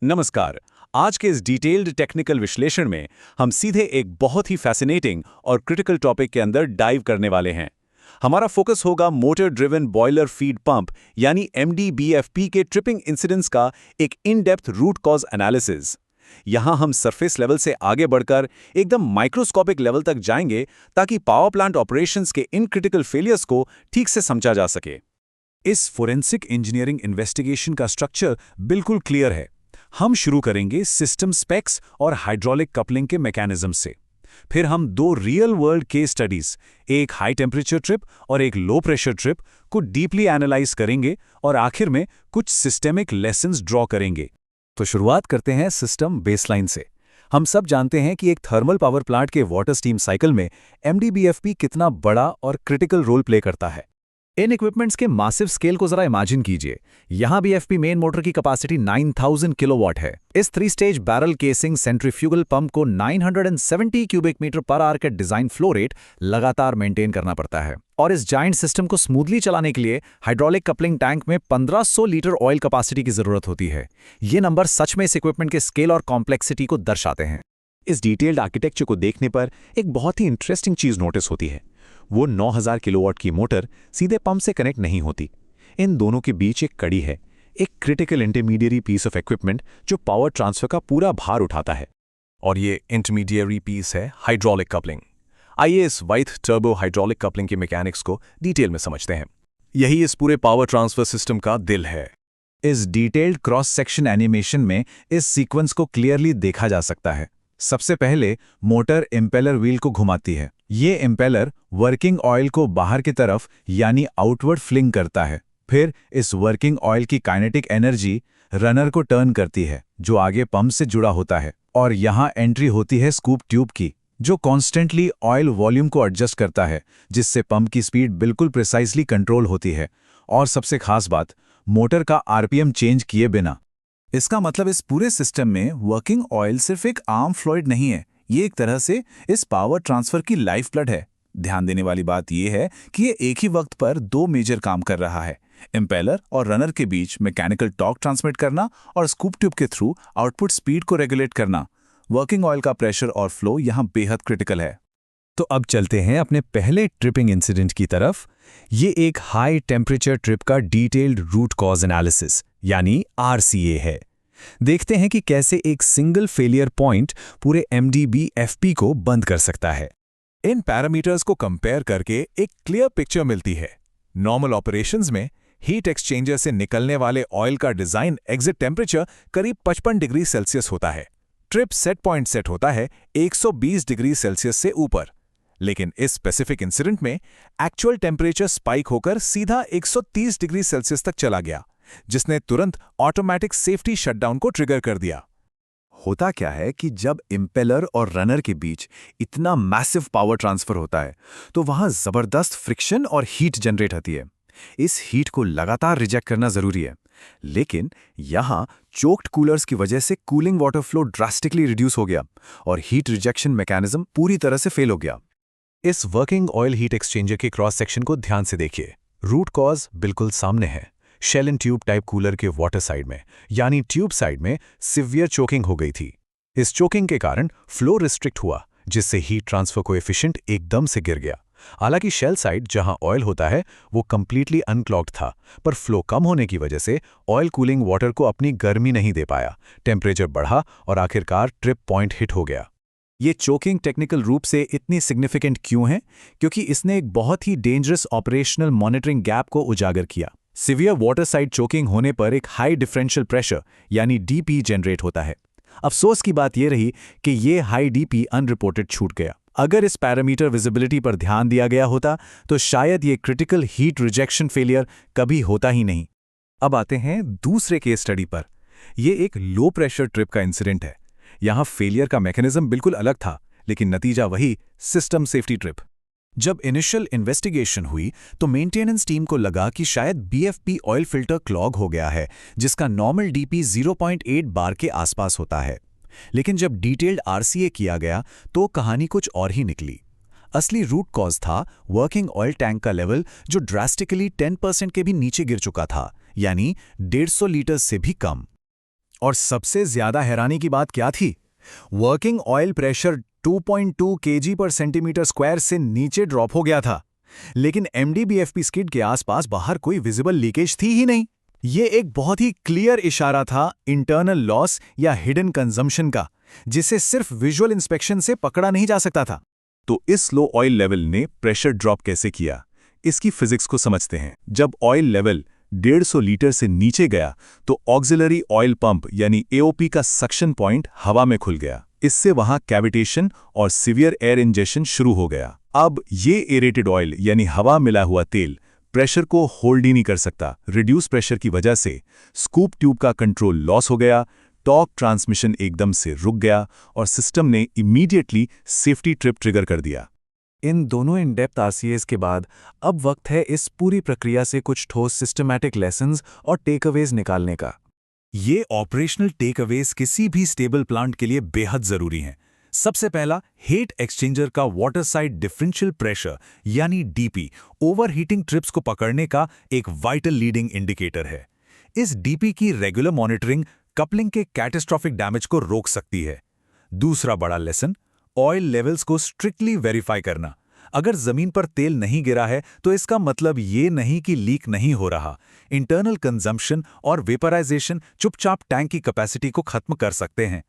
नमस्कार। आज के इस डिटेल्ड टेक्निकल विश्लेषण में हम सीधे एक बहुत ही फैसिनेटिंग और क्रिटिकल टॉपिक के अंदर डाइव करने वाले हैं। हमारा फोकस होगा motor driven boiler feed pump यानी MDBFP के ट्रिपिंग इंसिडेंट्स का एक in depth root cause analysis. यहां हम सरफेस लेवल से आगे बढ़कर एकदम माइक्रोस्कोपिक लेवल तक जाएंगे ताकि पावर प्लांट ऑपरेशंस के इन क्रिटिकल फेलियर्स को ठीक से समझा जा सके। इस फोरेंसिक इंजीनियरिंग इन्वेस्टिगेशन का स्ट्रक्चर बिल्कुल क्लियर है। हम शुरू करेंगे सिस्टम स्पेक्स और हाइड्रोलिक कपलिंग के मैकेनिज्म से। फिर हम दो रियल वर्ल्ड केस स्टडीज, एक हाई टेम्परेचर ट्रिप और एक लो प्रेशर ट्रिप को डीपली एनालाइज करेंगे और आखिर में कुछ सिस्टेमिक लेसन्स ड्रॉ करेंगे। तो शुरुआत करते हैं सिस्टम बेसलाइन से। हम सब जानते हैं कि एक थर्मल पावर प्लांट के वाटर स्टीम साइकिल में MDBFP कितना बड़ा और क्रिटिकल रोल प्ले करता है। इन इक्विपमेंट्स के मासिव स्केल को जरा इमेजिन कीजिए। यहां भी FP मेन मोटर की कैपेसिटी 9000 किलोवाट है। इस 3 stage barrel casing centrifugal pump को 970 क्यूबिक मीटर पर आवर के डिजाइन फ्लो रेट लगातार मेंटेन करना पड़ता है, और इस जायंट सिस्टम को स्मूथली चलाने के लिए हाइड्रोलिक कपलिंग टैंक में 1500 लीटर ऑयल कैपेसिटी की जरूरत होती है। ये नंबर सच में इस इक्विपमेंट के स्केल और कॉम्प्लेक्सिटी को दर्शाते हैं। इस डिटेल्ड आर्किटेक्चर को देखने पर एक बहुत ही इंटरेस्टिंग चीज नोटिस होती है। वो 9000 किलोवाट की मोटर सीधे पंप से कनेक्ट नहीं होती। इन दोनों के बीच एक कड़ी है, एक critical intermediary piece of equipment जो पावर ट्रांसफर का पूरा भार उठाता है। और ये इंटरमीडिएरी पीस है हाइड्रोलिक कपलिंग। आइए इस वाइथ टर्बो हाइड्रोलिक कपलिंग के मैकेनिक्स को डिटेल में समझते हैं। यही इस पूरे पावर ट्रांसफर सिस्टम का दिल है। इस डिटेल्ड क्रॉस सेक्शन एनिमेशन में इस सीक्वेंस को क्लियरली देखा जा सकता है। सबसे पहले मोटर इम्पेलर व्हील को घुमाती है। ये इम्पेलर वर्किंग ऑयल को बाहर की तरफ यानी आउटवर्ड फ्लिंग करता है। फिर इस वर्किंग ऑयल की काइनेटिक एनर्जी रनर को टर्न करती है, जो आगे पंप से जुड़ा होता है। और यहाँ एंट्री होती है स्कूप ट्यूब की, जो कॉन्स्टेंटली ऑयल वॉल्यूम को एडजस्ट करता है, जिससे पंप की स्पीड बिल्कुल प्रिसाइसली कंट्रोल होती है। और सबसे खास बात, मोटर का RPM चेंज किए बिना। इसका मतलब इस पूरे सिस्टम में वर्किंग ऑयल सिर्फ एक आर्म फ्लूइड नहीं है, ये एक तरह से इस पावर ट्रांसफर की लाइफ ब्लड है। ध्यान देने वाली बात यह है कि ये एक ही वक्त पर दो मेजर काम कर रहा है। इम्पेलर और रनर के बीच मैकेनिकल टॉर्क ट्रांसमिट करना और स्कूप ट्यूब के थ्रू आउटपुट स्पीड को रेगुलेट करना। वर्किंग ऑयल का प्रेशर और फ्लो यहाँ बेहद क्रिटिकल है। तो अब चलते हैं अपने पहले ट्रिपिंग इंसिडेंट की तरफ। ये एक हाई टेम्परेचर ट्रिप का डिटेल्ड रूट कॉज एनालिसिस यानी RCA है। देखते हैं कि कैसे एक सिंगल फेलियर पॉइंट पूरे MDBFP को बंद कर सकता है। इन पैरामीटर्स को कंपेयर करके एक क्लियर पिक्चर मिलती है। नॉर्मल ऑपरेशंस में हीट एक्सचेंजर से निकलने वाले ऑयल का डिजाइन एग्जिट टेम्परेचर करीब 55 डिग्री सेल्सियस होता है। ट्रिप सेट पॉइंट सेट होता है 120 डिग्री सेल्सियस से ऊपर। लेकिन इस स्पेसिफिक इंसिडेंट में एक्चुअल टेम्परेचर स्पाइक होकर सीधा 130 डिग्री सेल्सियस तक चला गया, जिसने तुरंत ऑटोमेटिक सेफ्टी शटडाउन को ट्रिगर कर दिया। होता क्या है कि जब इम्पेलर और रनर के बीच इतना मैसिव पावर ट्रांसफर होता है, तो वहां जबरदस्त फ्रिक्शन और हीट जनरेट होती है। इस हीट को लगातार रिजेक्ट करना जरूरी है, लेकिन यहां चोक्ड कूलर्स की वजह से cooling water flow drastically reduce हो गया और हीट रिजेक्शन मैकेनिज्म पूरी तरह से फेल हो गया। इस वर्किंग ऑयल हीट एक्सचेंजर के क्रॉस सेक्शन को ध्यान से देखिए। रूट कॉज बिल्कुल सामने है। Shell and tube type cooler के वाटर साइड में यानी ट्यूब साइड में सिवियर चोकिंग हो गई थी। इस चोकिंग के कारण फ्लो रिस्ट्रिक्ट हुआ, जिससे हीट ट्रांसफर कोएफिशिएंट एकदम से गिर गया। हालांकि शेल साइड जहां ऑयल होता है वो कंप्लीटली अनक्लॉग्ड था, पर फ्लो कम होने की वजह से ऑयल कूलिंग वाटर को अपनी गर्मी नहीं दे पाया। टेम्परेचर बढ़ा और आखिरकार ट्रिप पॉइंट हिट हो गया। ये चोकिंग टेक्निकल रूप से इतनी सिग्निफिकेंट क्यों है? क्योंकि इसने एक बहुत ही डेंजरस ऑपरेशनल मॉनिटरिंग गैप को उजागर किया। सिवियर वाटर साइड चोकिंग होने पर एक हाई डिफरेंशियल प्रेशर यानी DP जनरेट होता है। अफसोस की बात यह रही कि ये हाई DP अनरिपोर्टेड छूट गया। अगर इस पैरामीटर विजिबिलिटी पर ध्यान दिया गया होता तो शायद ये क्रिटिकल हीट रिजेक्शन फेलियर कभी होता ही नहीं। अब आते हैं दूसरे केस स्टडी पर। यह एक लो प्रेशर ट्रिप का इंसिडेंट है। यहां फेलियर का मैकेनिज्म बिल्कुल अलग था, लेकिन नतीजा वही, सिस्टम सेफ्टी ट्रिप। जब इनिशियल इन्वेस्टिगेशन हुई तो मेंटेनेंस टीम को लगा कि शायद BFP ऑयल फिल्टर क्लॉग हो गया है, जिसका नॉर्मल DP 0.8 बार के आसपास होता है। लेकिन जब डिटेल्ड RCA किया गया तो कहानी कुछ और ही निकली। असली रूट कॉज था वर्किंग ऑयल टैंक का लेवल, जो ड्रास्टिकली 10% के भी नीचे गिर चुका था, यानी 150 लीटर से भी कम। और सबसे ज्यादा हैरानी की बात क्या थी? वर्किंग ऑयल प्रेशर 2.2 केजी पर सेंटीमीटर स्क्वायर से नीचे ड्रॉप हो गया था, लेकिन एमडीबीएफपी स्किड के आसपास बाहर कोई विजिबल लीकेज थी ही नहीं। ये एक बहुत ही क्लियर इशारा था इंटरनल लॉस या हिडन कंजम्पशन का, जिसे सिर्फ विजुअल इंस्पेक्शन से पकड़ा नहीं जा सकता था। तो इस लो ऑयल लेवल ने प्रेशर ड्रॉप कैसे किया, इसकी फिजिक्स को समझते हैं। जब ऑयल लेवल 150 लीटर से नीचे गया तो ऑक्सिलरी ऑयल पंप यानी एओपी का सक्शन पॉइंट हवा में खुल गया। इससे वहां कैविटेशन और सीवियर एयर इंजेक्शन शुरू हो गया। अब ये एरेटेड ऑयल यानी हवा मिला हुआ तेल प्रेशर को होल्ड ही नहीं कर सकता। रिड्यूस प्रेशर की वजह से स्कूप ट्यूब का कंट्रोल लॉस हो गया, टॉर्क ट्रांसमिशन एकदम से रुक गया और सिस्टम ने इमीडिएटली सेफ्टी ट्रिप ट्रिगर कर दिया। इन दोनों इन डेप्थ आरसीएस के बाद अब वक्त है इस पूरी प्रक्रिया से कुछ ठोस सिस्टमैटिक लेसन्स और टेकअवेज निकालने का। ये ऑपरेशनल टेकअवेज किसी भी स्टेबल प्लांट के लिए बेहद जरूरी हैं। सबसे पहला, हीट एक्सचेंजर का वाटर साइड डिफरेंशियल प्रेशर यानी डीपी ओवरहीटिंग ट्रिप्स को पकड़ने का एक वाइटल लीडिंग इंडिकेटर है। इस डीपी की रेगुलर मॉनिटरिंग कपलिंग के कैटास्ट्रॉफिक डैमेज को रोक सकती है। दूसरा बड़ा लेसन, ऑयल लेवल्स को स्ट्रिक्टली वेरीफाई करना। अगर जमीन पर तेल नहीं गिरा है तो इसका मतलब ये नहीं कि लीक नहीं हो रहा। इंटरनल कंजम्पशन और वेपराइजेशन चुपचाप टैंक की कैपेसिटी को खत्म कर सकते हैं।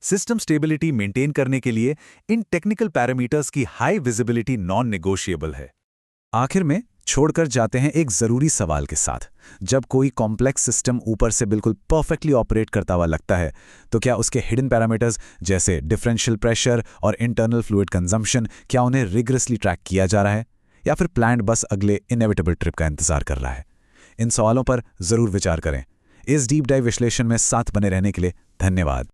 सिस्टम स्टेबिलिटी मेंटेन करने के लिए इन टेक्निकल पैरामीटर्स की हाई विजिबिलिटी नॉन नेगोशिएबल है। आखिर में छोड़कर जाते हैं एक जरूरी सवाल के साथ। जब कोई कॉम्प्लेक्स सिस्टम ऊपर से बिल्कुल परफेक्टली ऑपरेट करता हुआ लगता है, तो क्या उसके हिडन पैरामीटर्स जैसे डिफरेंशियल प्रेशर और इंटरनल फ्लूइड कंजम्पशन, क्या उन्हें रिगरसली ट्रैक किया जा रहा है, या फिर प्लांट बस अगले इनएविटेबल ट्रिप का इंतजार कर रहा है? इन सवालों पर जरूर विचार करें। इस डीप डाइव विश्लेषण में साथ बने रहने के लिए धन्यवाद।